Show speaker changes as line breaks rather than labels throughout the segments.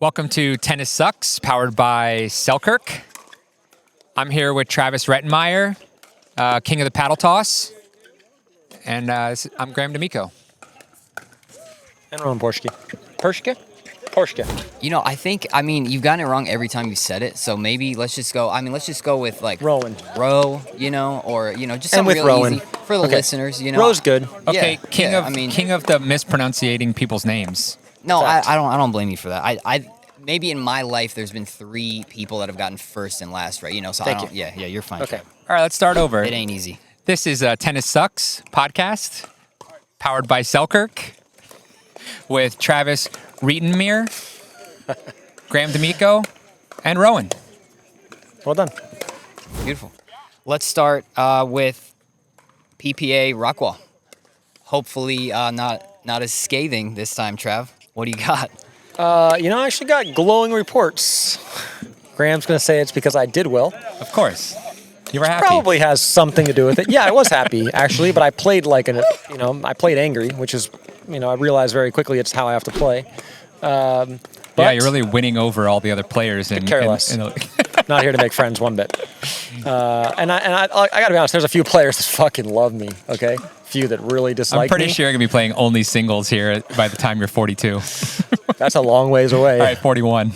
Welcome to Tennis Sucks, powered by Selkirk. I'm here with Travis Rettenmaier, king of the paddle toss, and I'm Graham D'Amico.
And Roman Porshke. Porshke?
You know, I mean, you've gotten it wrong every time you said it, so maybe let's just go with like
Rowan.
Row, or just something
with
real
Rowan.
easy for the listeners,
Row's good.
Okay,
Yeah,
king of the mispronouncing people's names.
No,
Fact.
I don't blame you for that. I maybe in my life there's been 3 people that have gotten first and last right, so
Thank
I don't
you.
Yeah, you're fine.
Okay.
Trav.
All right, let's start over.
It ain't easy.
This is Tennis Sucks podcast, powered by Selkirk, with Travis Rettenmaier, Graham D'Amico, and Rowan.
Well done.
Beautiful. Let's start with PPA Rockwall. Hopefully not as scathing this time, Trav. What do you got?
I actually got glowing reports. Graham's going to say it's because I did well.
Of course. You were happy.
Probably has something to do with it. Yeah, I was happy, actually, but I played I played angry, which is, I realized very quickly it's how I have to play.
Yeah, you're really winning over all the other players.
Care less. Not here to make friends one bit. And I got to be honest, there's a few players that fucking love me, okay? Few that really dislike me.
I'm pretty sure you're going to be playing only singles here by the time you're 42.
That's a long ways away.
All right, 41.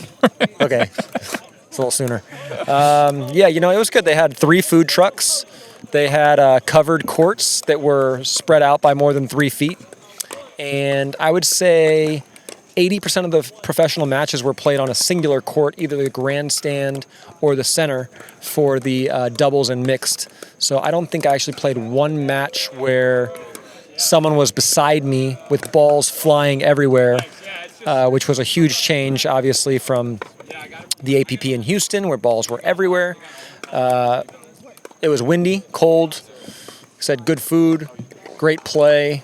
Okay. It's a little sooner. It was good. They had 3 food trucks. They had covered courts that were spread out by more than 3 feet. And I would say 80% of the professional matches were played on a singular court, either the grandstand or the center for the doubles and mixed. So I don't think I actually played one match where someone was beside me with balls flying everywhere, which was a huge change, obviously, from the APP in Houston, where balls were everywhere. It was windy, cold, said good food, great play.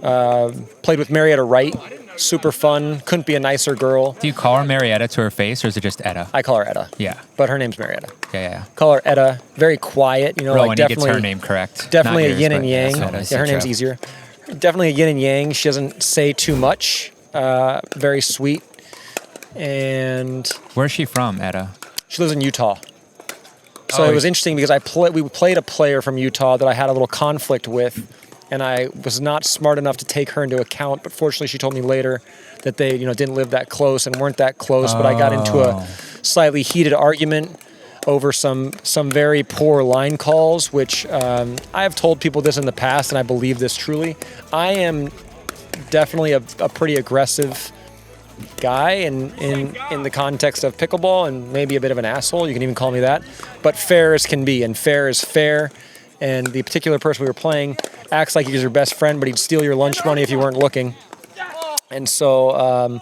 Played with Marietta Wright. Super fun. Couldn't be a nicer girl.
Do you call her Marietta to her face, or is it just Etta?
I call her Etta.
Yeah.
But her name's Marietta.
Yeah.
Call her Etta. Very quiet.
Rowan,
definitely
he gets her name correct.
Definitely
Not
a
yours,
yin and
but
yang.
that's what it is.
Yeah, her name's easier. Definitely a yin and yang. She doesn't say too much. Very sweet. And
Where's she from, Etta?
she lives in Utah. So it was interesting because we played a player from Utah that I had a little conflict with, and I was not smart enough to take her into account. But fortunately, she told me later that they, didn't live that close and weren't that close. But I got into a slightly heated argument over some very poor line calls, which I have told people this in the past, and I believe this truly. I am definitely a pretty aggressive guy in the context of pickleball, and maybe a bit of an asshole. You can even call me that. But fair as can be, and fair is fair. And the particular person we were playing acts like he's your best friend, but he'd steal your lunch money if you weren't looking. And so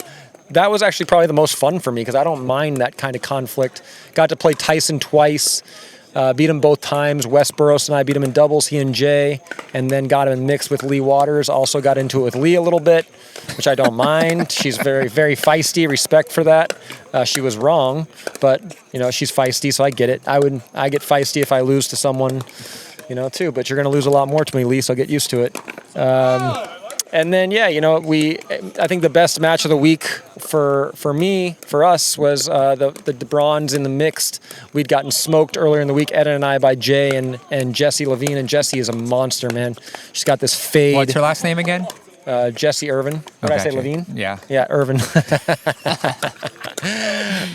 that was actually probably the most fun for me, because I don't mind that kind of conflict. Got to play Tyson twice, beat him both times. Wes Burroughs and I beat him in doubles, he and Jay, and then got him in mixed with Leigh Waters. Also got into it with Leigh a little bit, which I don't mind. She's very, very feisty. Respect for that. She was wrong, but she's feisty, so I get it. I get feisty if I lose to someone, too. But you're going to lose a lot more to me, Leigh, so get used to it. And then, I think the best match of the week for us, was the bronze in the mixed. We'd gotten smoked earlier in the week, Etta and I, by Jay and Jessie Levine, and Jessie is a monster, man. She's got this fade.
What's her last name again?
Jessie Irvin. Did I say
gotcha.
Levine?
Yeah.
Yeah, Irvin.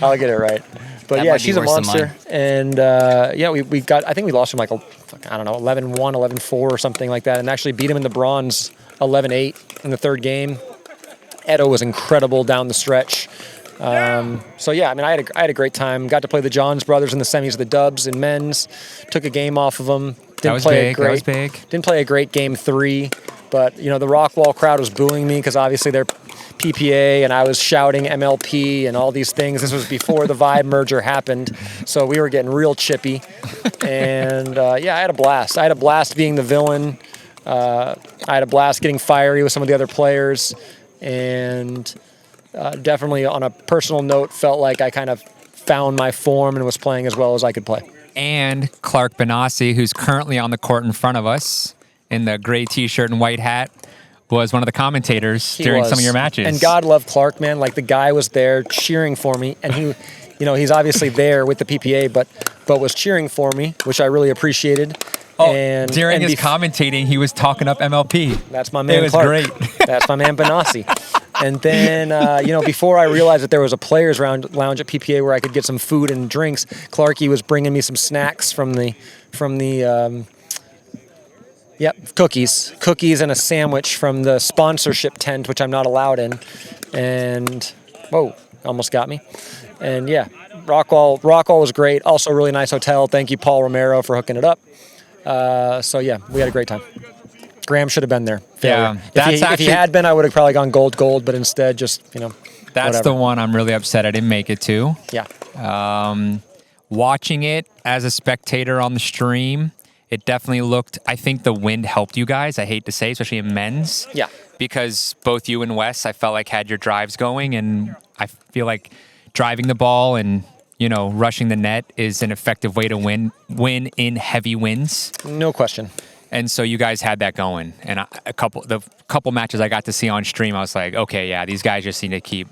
I'll get it right. But
That
yeah,
might be
she's a
worse than
monster.
mine.
And we got, I think we lost from 11-1, 11-4 or something like that, and actually beat him in the bronze 11-8 in the third game. Edo was incredible down the stretch. I had a great time. Got to play the Johns brothers in the semis of the dubs in men's. Took a game off of them.
That was big.
Didn't play a great game 3, but the Rockwall crowd was booing me because obviously they're PPA, and I was shouting MLP and all these things. This was before the Vibe merger happened, so we were getting real chippy. And I had a blast. I had a blast being the villain. I had a blast getting fiery with some of the other players, and definitely on a personal note, felt like I kind of found my form and was playing as well as I could play.
And Clark Benassi, who's currently on the court in front of us in the gray T-shirt and white hat, was one of the commentators during some of your matches.
And God love Clark, man. Like, the guy was there cheering for me, and he, he's obviously there with the PPA, but was cheering for me, which I really appreciated.
Oh, during his commentating, he was talking up MLP.
That's my man,
It was
Clark.
great.
That's my man, Benassi. And then, before I realized that there was a players' lounge at PPA where I could get some food and drinks, Clarky was bringing me some snacks from the cookies and a sandwich from the sponsorship tent, which I'm not allowed in. And whoa, almost got me. And yeah, Rockwall was great. Also, a really nice hotel. Thank you, Paul Romero, for hooking it up. So yeah, we had a great time. Graham should have been there.
Yeah,
if he had been, I would have probably gone gold, but instead, just
That's
whatever.
the one I'm really upset I didn't make it to.
Yeah.
Watching it as a spectator on the stream, it definitely looked. I think the wind helped you guys. I hate to say, especially in men's.
Yeah.
Because both you and Wes, I felt like had your drives going, and I feel like driving the ball and rushing the net is an effective way to win in heavy winds.
No question.
And so you guys had that going, and the couple matches I got to see on stream, I was like, okay, yeah, these guys just need to keep,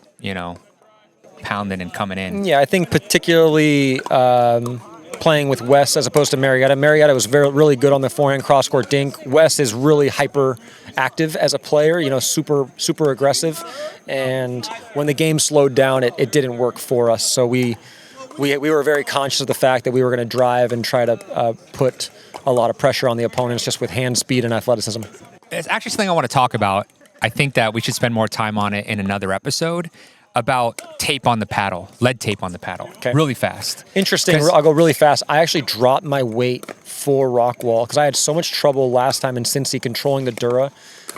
pounding and coming in.
Yeah, I think particularly playing with Wes as opposed to Marietta. Marietta was really good on the forehand cross-court dink. Wes is really hyper active as a player, super aggressive. And when the game slowed down, it didn't work for us. So we were very conscious of the fact that we were going to drive and try to put a lot of pressure on the opponents just with hand speed and athleticism.
It's actually something I want to talk about. I think that we should spend more time on it in another episode about tape on the paddle, lead tape on the paddle, really fast.
Interesting. I'll go really fast. I actually dropped my weight for Rockwall because I had so much trouble last time in Cincy controlling the Dura.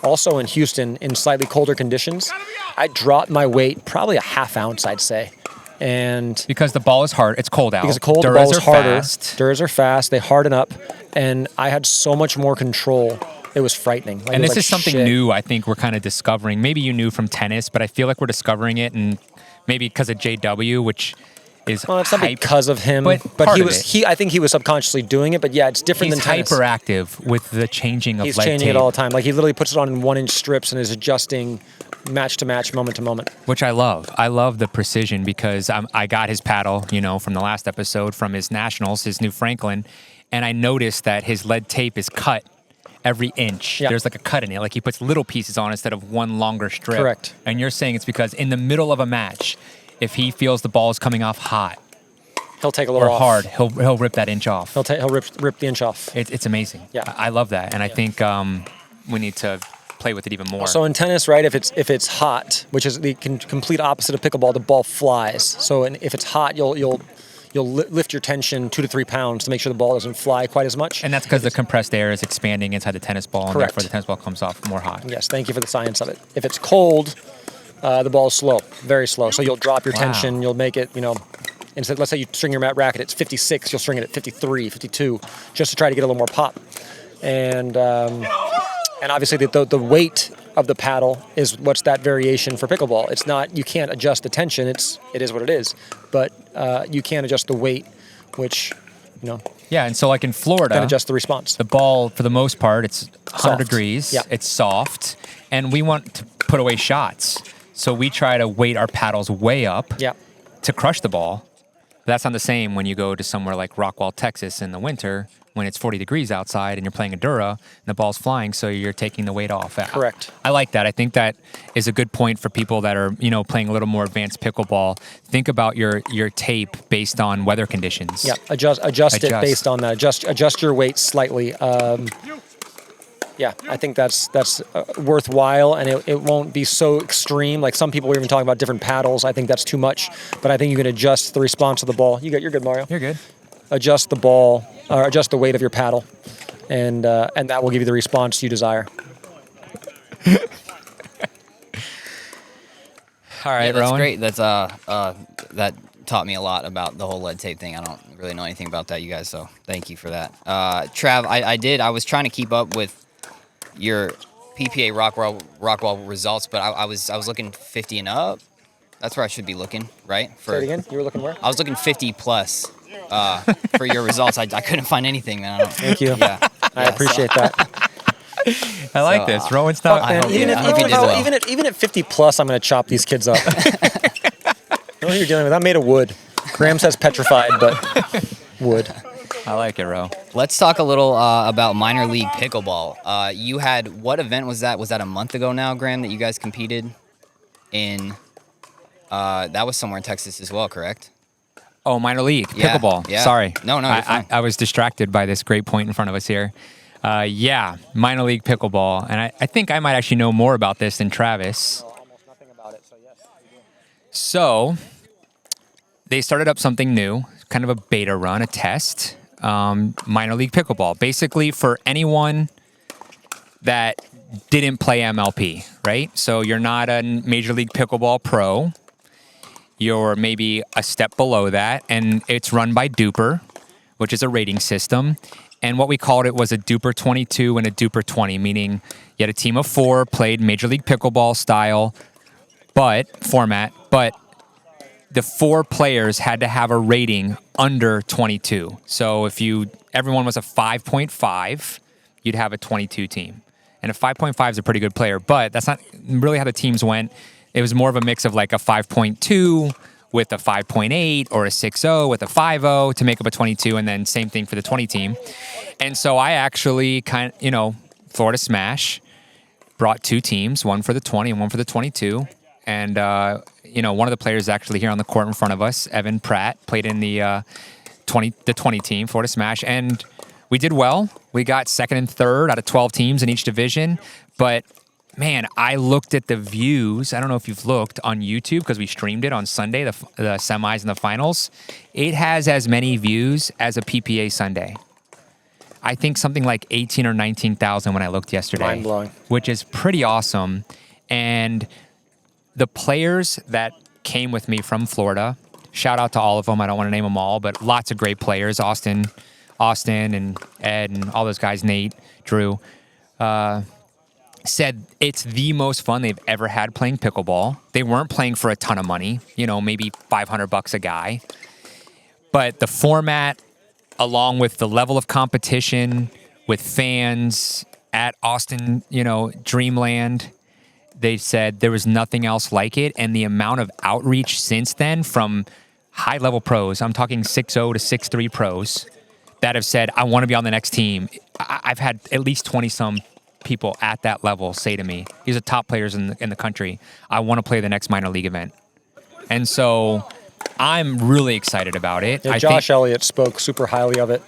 Also in Houston in slightly colder conditions. I dropped my weight probably a half ounce, I'd say. And
because the ball is hard, it's cold out.
Because it's cold, the ball is harder. Duras are fast, they harden up, and I had so much more control. It was frightening.
And this is something new I think we're kind of discovering. Maybe you knew from tennis, but I feel like we're discovering it, and maybe because of JW, which is
it's not because of him, but I think he was subconsciously doing it. But yeah, it's different than tennis.
He's hyperactive with the changing of lead tape.
He's changing it all the time. Like, he literally puts it on in 1-inch strips and is adjusting match to match, moment to moment.
Which I love. I love the precision because I got his paddle, from the last episode, from his Nationals, his new Franklin, and I noticed that his lead tape is cut every inch.
Yeah.
There's like a cut in it. Like, he puts little pieces on instead of one longer strip.
Correct.
And you're saying it's because in the middle of a match, if he feels the ball is coming off hot,
he'll take a little
or
off.
hard, he'll rip that inch off.
He'll rip the inch off.
It's amazing.
Yeah.
I love that, and I think we need to play with it even more.
So in tennis, right, if it's hot, which is the complete opposite of pickleball, the ball flies. So if it's hot, you'll lift your tension 2 to 3 pounds to make sure the ball doesn't fly quite as much.
And that's because the compressed air is expanding inside the tennis ball, and
Correct.
therefore the tennis ball comes off more hot.
Yes, thank you for the science of it. If it's cold, the ball is slow, very slow. So you'll drop your tension, you'll make it, instead, let's say you string your racket, it's 56, you'll string it at 53, 52, just to try to get a little more pop. And obviously the weight of the paddle is what's that variation for pickleball. It's not, you can't adjust the tension, it is what it is. But you can adjust the weight, which,
Yeah, and so like in Florida,
can adjust the response.
The ball, for the most part, it's 100 degrees,
Yeah.
it's soft, and we want to put away shots. So we try to weight our paddles way up to crush the ball. But that's not the same when you go to somewhere like Rockwall, Texas in the winter, when it's 40 degrees outside and you're playing a Dura and the ball's flying, so you're taking the weight off.
Correct.
I like that. I think that is a good point for people that are, playing a little more advanced pickleball. Think about your tape based on weather conditions.
Yeah, adjust it based on that. Adjust your weight slightly. Yeah, I think that's worthwhile, and it won't be so extreme. Like, some people were even talking about different paddles. I think that's too much, but I think you can adjust the response of the ball. You're good, Mario.
You're good.
Adjust the ball, or adjust the weight of your paddle, and that will give you the response you desire.
All right,
yeah, that's
Rowan.
great. That's that taught me a lot about the whole lead tape thing. I don't really know anything about that, you guys, so thank you for that. Trav, I was trying to keep up with your PPA Rockwall results, but I was looking 50 and up. That's where I should be looking, right?
Say it again. You were looking where?
I was looking 50 plus for your results. I couldn't find anything, man.
Thank you.
Yeah.
I appreciate that.
I like this. Rowan's not.
Man, even at 50 plus, I'm going to chop these kids up. I know what you're dealing with. I'm made of wood. Graham says petrified, but wood.
I like it, Ro.
Let's talk a little about Minor League Pickleball. You had, what event was that? Was that a month ago now, Graham, that you guys competed in? That was somewhere in Texas as well, correct?
Oh, Minor League Pickleball.
Yeah.
Sorry.
No, you're fine.
I was distracted by this great point in front of us here. Yeah, Minor League Pickleball. And I think I might actually know more about this than Travis.
Almost nothing about it, so yes, I do.
So they started up something new, kind of a beta run, a test, Minor League Pickleball. Basically for anyone that didn't play MLP, right? So you're not a Major League Pickleball pro. You're maybe a step below that, and it's run by Duper, which is a rating system. And what we called it was a Duper 22 and a Duper 20, meaning you had a team of 4, played Major League Pickleball style format, but the 4 players had to have a rating under 22. So if everyone was a 5.5, you'd have a 22 team. And a 5.5 is a pretty good player, but that's not really how the teams went. It was more of a mix of like a 5.2 with a 5.8 or a 6.0 with a 5.0 to make up a 22, and then same thing for the 20 team. And so I actually Florida Smash brought 2 teams, one for the 20 and one for the 22. And, one of the players actually here on the court in front of us, Evan Pratt, played in the 20 team, Florida Smash. And we did well. We got 2nd and 3rd out of 12 teams in each division. But man, I looked at the views. I don't know if you've looked on YouTube because we streamed it on Sunday, the semis and the finals. It has as many views as a PPA Sunday. I think something like 18 or 19,000 when I looked yesterday.
Mind-blowing.
Which is pretty awesome. And the players that came with me from Florida, shout out to all of them. I don't want to name them all, but lots of great players. Austin and Ed and all those guys, Nate, Drew, said it's the most fun they've ever had playing pickleball. They weren't playing for a ton of money, maybe $500 a guy. But the format, along with the level of competition with fans at Austin, Dreamland, they said there was nothing else like it. And the amount of outreach since then from high-level pros, I'm talking 6.0 to 6.3 pros, that have said, I want to be on the next team. I've had at least 20-some people at that level say to me, these are top players in the country, I want to play the next minor league event. And so I'm really excited about it.
Yeah, Josh Elliott spoke super highly of it.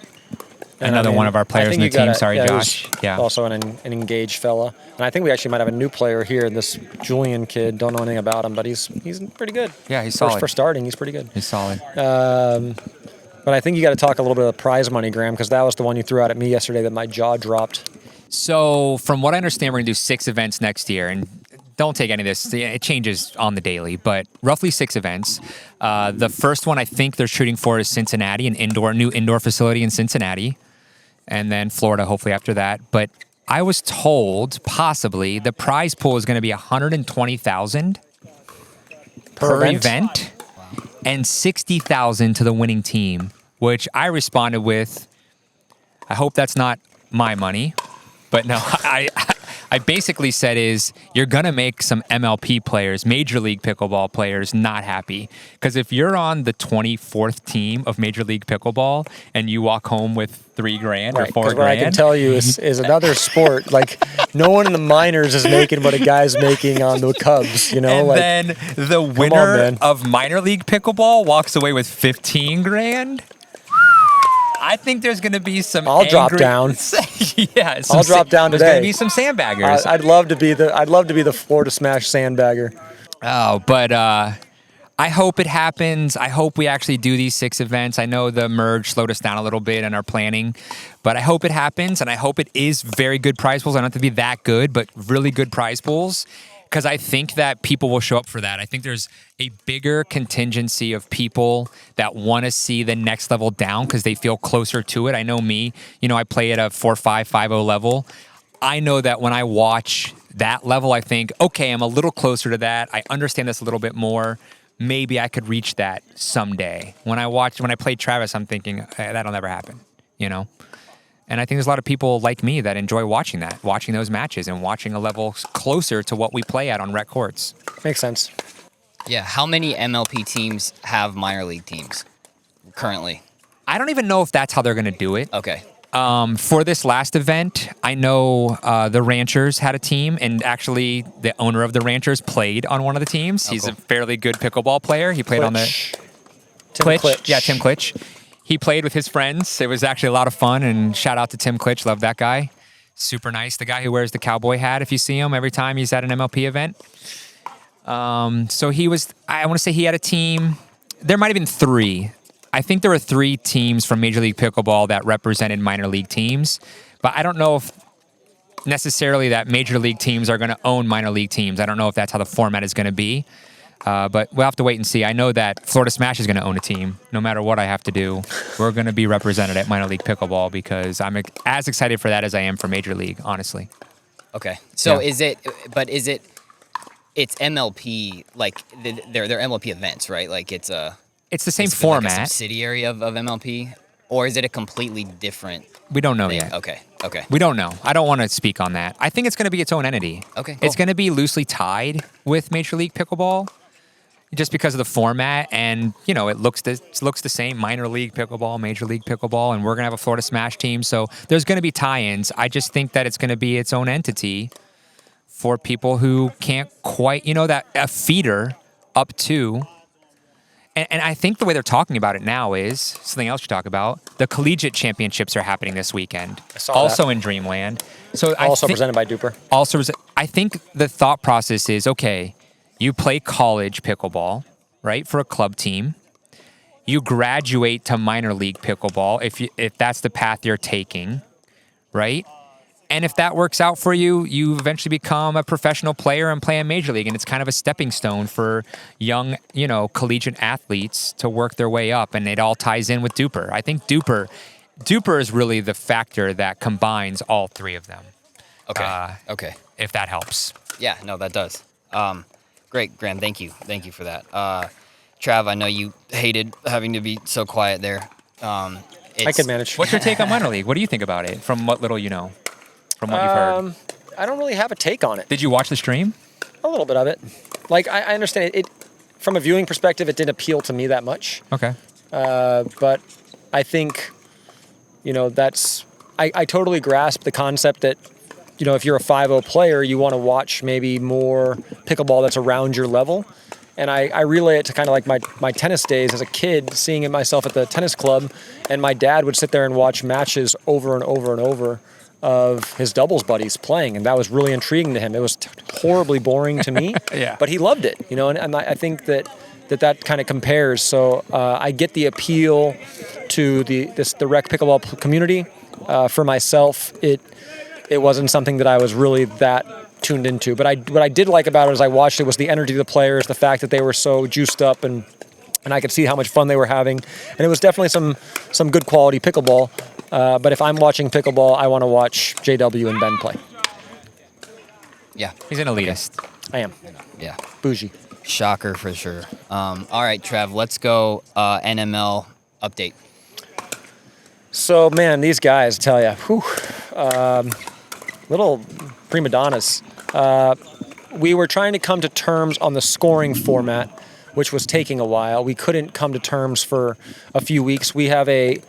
And
another one of our players in the team. Sorry, Josh. Yeah.
Also an engaged fella. And I think we actually might have a new player here, this Julian kid. Don't know anything about him, but he's pretty good.
Yeah, he's solid.
For starting, he's pretty good.
He's solid.
But I think you got to talk a little bit of the prize money, Graham, because that was the one you threw out at me yesterday that my jaw dropped.
So from what I understand, we're going to do 6 events next year. And don't take any of this. It changes on the daily, but roughly 6 events. The first one I think they're shooting for is Cincinnati, new indoor facility in Cincinnati. And then Florida, hopefully after that. But I was told possibly the prize pool is going to be $120,000 per event and $60,000 to the winning team, which I responded with, I hope that's not my money. But no, I basically said you're going to make some MLP players, Major League Pickleball players, not happy. Because if you're on the 24th team of Major League Pickleball and you walk home with $3,000 or $4,000.
What I can tell you is another sport. Like, no one in the minors is making what a guy's making on the Cubs, And
then the winner of Minor League Pickleball walks away with $15,000. I think there's going to be some.
I'll drop down.
Yeah,
I'll drop down today.
There's going to be some sandbaggers.
I'd love to be the Florida Smash sandbagger.
Oh, but I hope it happens. I hope we actually do these 6 events. I know the merge slowed us down a little bit in our planning, but I hope it happens, and I hope it is very good prize pools. I don't have to be that good, but really good prize pools. Because I think that people will show up for that. I think there's a bigger contingency of people that want to see the next level down because they feel closer to it. I know me, I play at a 4.5, 5.0 level. I know that when I watch that level, I think, okay, I'm a little closer to that. I understand this a little bit more. Maybe I could reach that someday. When I play Travis, I'm thinking, that'll never happen, And I think there's a lot of people like me that enjoy watching those matches and watching a level closer to what we play at on rec courts.
Makes sense.
Yeah. How many MLP teams have minor league teams currently?
I don't even know if that's how they're going to do it.
Okay.
For this last event, I know the Ranchers had a team, and actually the owner of the Ranchers played on one of the teams. He's a fairly good pickleball player. He played on the
Tim Klitsch.
Yeah, Tim Klitsch. He played with his friends. It was actually a lot of fun, and shout out to Tim Klitsch. Love that guy. Super nice. The guy who wears the cowboy hat, if you see him every time he's at an MLP event. So he was, I want to say he had a team. There might have been 3. I think there were 3 teams from Major League Pickleball that represented minor league teams, but I don't know if necessarily that major league teams are going to own minor league teams. I don't know if that's how the format is going to be, but we'll have to wait and see. I know that Florida Smash is going to own a team. No matter what I have to do, we're going to be represented at minor league pickleball because I'm as excited for that as I am for major league, honestly.
Okay. So
Yeah.
it's MLP, like they're MLP events, right? Like it's
the same
like
format.
a subsidiary of MLP, or is it a completely different
We don't know
thing?
yet.
Okay.
We don't know. I don't want to speak on that. I think it's going to be its own entity.
Okay,
It's
cool.
going to be loosely tied with Major League Pickleball just because of the format. And, you know, it looks the same, minor league pickleball, Major League Pickleball, and we're going to have a Florida Smash team. So there's going to be tie-ins. I just think that it's going to be its own entity for people who can't quite, that a feeder up to. And I think the way they're talking about it now is something else you talk about. The collegiate championships are happening this weekend, also in Dreamland. So
Also presented by Duper.
I think the thought process is, okay, you play college pickleball, right, for a club team. You graduate to minor league pickleball if that's the path you're taking, right? And if that works out for you, you eventually become a professional player and play in Major League. And it's kind of a stepping stone for young, collegiate athletes to work their way up. And it all ties in with Duper. I think Duper is really the factor that combines all 3 of them.
Okay. Okay.
If that helps.
Yeah, no, that does. Great, Graham. Thank you for that. Trav, I know you hated having to be so quiet there.
I can manage.
What's your take on minor league? What do you think about it from what little you know? From what you've heard?
I don't really have a take on it.
Did you watch the stream?
A little bit of it. Like, I understand it. From a viewing perspective, it didn't appeal to me that much.
Okay.
But I think, I totally grasp the concept that, if you're a 5-0 player, you want to watch maybe more pickleball that's around your level. And I relay it to kind of like my tennis days as a kid, seeing it myself at the tennis club. And my dad would sit there and watch matches over and over and over of his doubles buddies playing. And that was really intriguing to him. It was horribly boring to me,
Yeah.
but he loved it, and I think that kind of compares. So I get the appeal to the rec pickleball community. For myself, it wasn't something that I was really that tuned into. But what I did like about it as I watched it was the energy of the players, the fact that they were so juiced up, and I could see how much fun they were having. And it was definitely some good quality pickleball. But if I'm watching pickleball, I want to watch JW and Ben play.
Yeah.
He's an elitist.
I am.
Yeah.
Bougie.
Shocker for sure. All right, Trav, let's go NML update.
So, man, these guys, tell you, little prima donnas. We were trying to come to terms on the scoring format, which was taking a while. We couldn't come to terms for a few weeks. We have a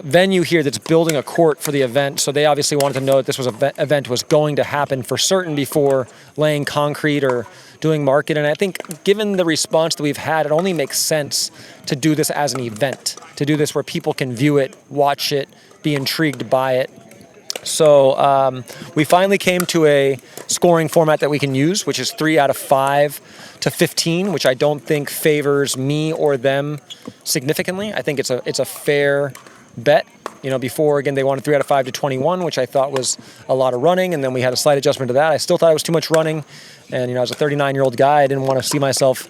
venue here that's building a court for the event, so they obviously wanted to know that this event was going to happen for certain before laying concrete or doing market. And I think given the response that we've had, it only makes sense to do this as an event, to do this where people can view it, watch it, be intrigued by it. So we finally came to a scoring format that we can use, which is 3 out of 5 to 15, which I don't think favors me or them significantly. I think it's a fair bet. Before, again, they wanted 3 out of 5 to 21, which I thought was a lot of running, and then we had a slight adjustment to that. I still thought it was too much running, and as a 39-year-old guy, I didn't want to see myself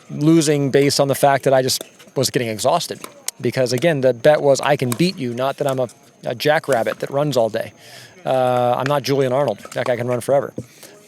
losing based on the fact that I just was getting exhausted. Because, again, the bet was I can beat you, not that I'm a jackrabbit that runs all day. I'm not Julian Arnold. That guy can run forever.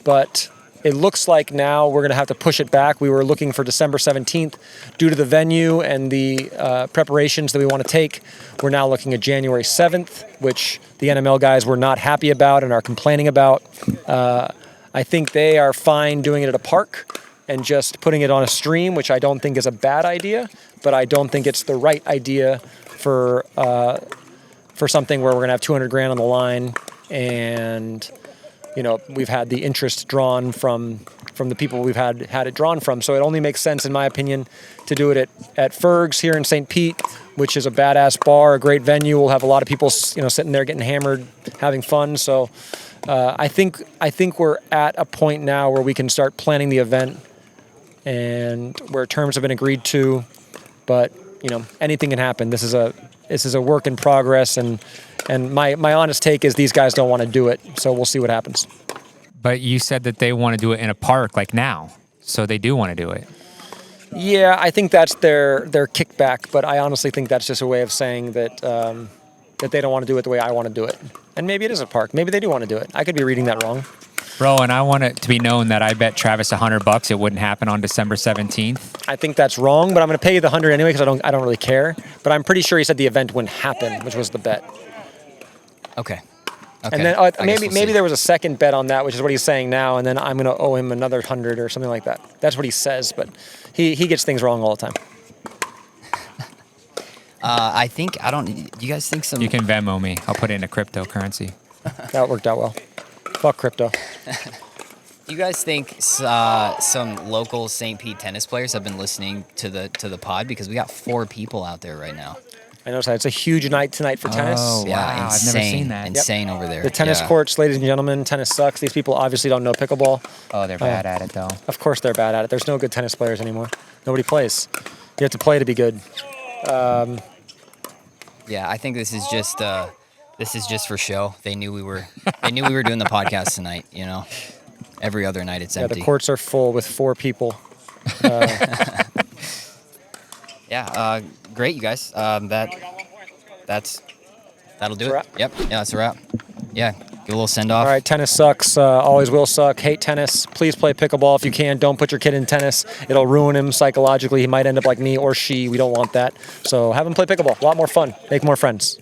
But it looks like now we're going to have to push it back. We were looking for December 17th due to the venue and the preparations that we want to take. We're now looking at January 7th, which the NML guys were not happy about and are complaining about. I think they are fine doing it at a park and just putting it on a stream, which I don't think is a bad idea, but I don't think it's the right idea for something where we're going to have 200 grand on the line, and we've had the interest drawn from the people we've had it drawn from. So it only makes sense, in my opinion, to do it at Ferg's here in St. Pete, which is a badass bar, a great venue. We'll have a lot of people, sitting there getting hammered, having fun. So I think we're at a point now where we can start planning the event, and where terms have been agreed to. But anything can happen. This is a work in progress, and my honest take is these guys don't want to do it. So we'll see what happens.
But you said that they want to do it in a park like now, so they do want to do it.
Yeah, I think that's their kickback, but I honestly think that's just a way of saying that that they don't want to do it the way I want to do it. And maybe it is a park. Maybe they do want to do it. I could be reading that wrong.
Bro, and I want it to be known that I bet Travis $100 it wouldn't happen on December 17th.
I think that's wrong, but I'm going to pay you the 100 anyway because I don't really care. But I'm pretty sure he said the event wouldn't happen, which was the bet.
Okay.
And then maybe there was a second bet on that, which is what he's saying now, and then I'm going to owe him another 100 or something like that. That's what he says, but he gets things wrong all the time.
Do you guys think some...
You can Venmo me. I'll put it into cryptocurrency.
That worked out well. Fuck crypto.
Do you guys think some local St. Pete tennis players have been listening to the pod? Because we got 4 people out there right now.
I noticed that. It's a huge night tonight for tennis.
Oh, yeah,
wow.
insane.
I've never seen that.
Insane over there.
The tennis courts, ladies and gentlemen, tennis sucks. These people obviously don't know pickleball.
Oh, they're bad at it, though.
Of course they're bad at it. There's no good tennis players anymore. Nobody plays. You have to play to be good.
Yeah, I think this is just for show. They knew we were doing the podcast tonight. Every other night it's empty.
The courts are full with 4 people.
Yeah, great, you guys. That'll do it. Yep. Yeah, that's a wrap. Yeah, give a little send off.
All right, tennis sucks. Always will suck. Hate tennis. Please play pickleball if you can. Don't put your kid in tennis. It'll ruin him psychologically. He might end up like me or she. We don't want that. So have him play pickleball. A lot more fun. Make more friends.